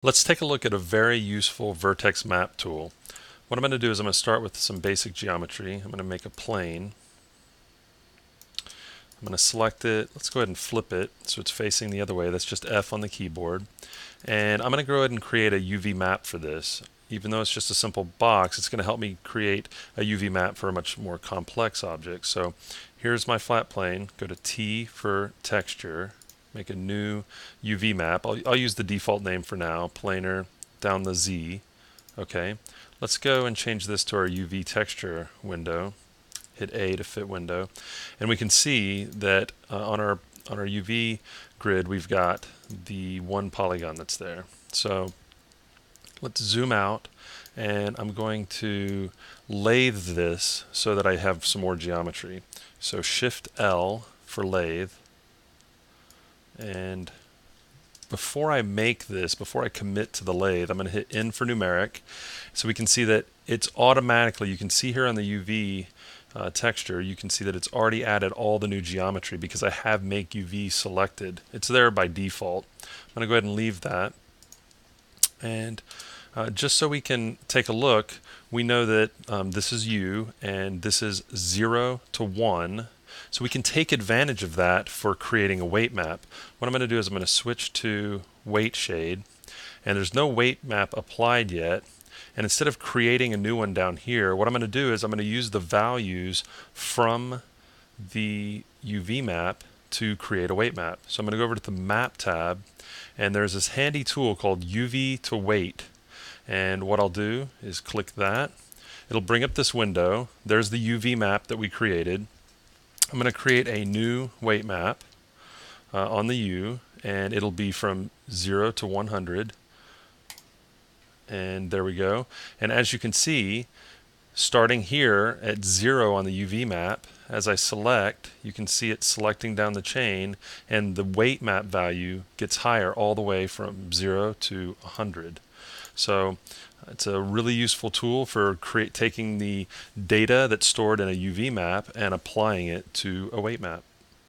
Let's take a look at a very useful vertex map tool. What I'm going to do is I'm going to start with some basic geometry. I'm going to make a plane. I'm going to select it. Let's go ahead and flip it so it's facing the other way. That's just F on the keyboard. And I'm going to go ahead and create a UV map for this. Even though it's just a simple box, it's going to help me create a UV map for a much more complex object. So here's my flat plane. Go to T for texture. Make a new UV map. I'll use the default name for now, planar, down the Z. Okay, let's go and change this to our UV texture window. Hit A to fit window, and we can see that on our UV grid we've got the one polygon that's there. So let's zoom out, and I'm going to lathe this so that I have some more geometry. So Shift L for lathe. And before I make this, before I commit to the lathe, I'm going to hit N for numeric. So we can see that it's automatically, you can see here on the UV texture, you can see that it's already added all the new geometry because I have Make UV selected. It's there by default. I'm going to go ahead and leave that. And just so we can take a look, we know that this is U and this is 0 to 1. So we can take advantage of that for creating a weight map. What I'm going to do is I'm going to switch to weight shade, and there's no weight map applied yet. And instead of creating a new one down here, what I'm going to do is I'm going to use the values from the UV map to create a weight map. So I'm going to go over to the Map tab, and there's this handy tool called UV to Weight. And what I'll do is click that. It'll bring up this window. There's the UV map that we created. I'm going to create a new weight map on the U, and it'll be from 0 to 100. And there we go. And as you can see, starting here at 0 on the UV map, as I select, you can see it selecting down the chain, and the weight map value gets higher all the way from 0 to 100. So it's a really useful tool for taking the data that's stored in a UV map and applying it to a weight map.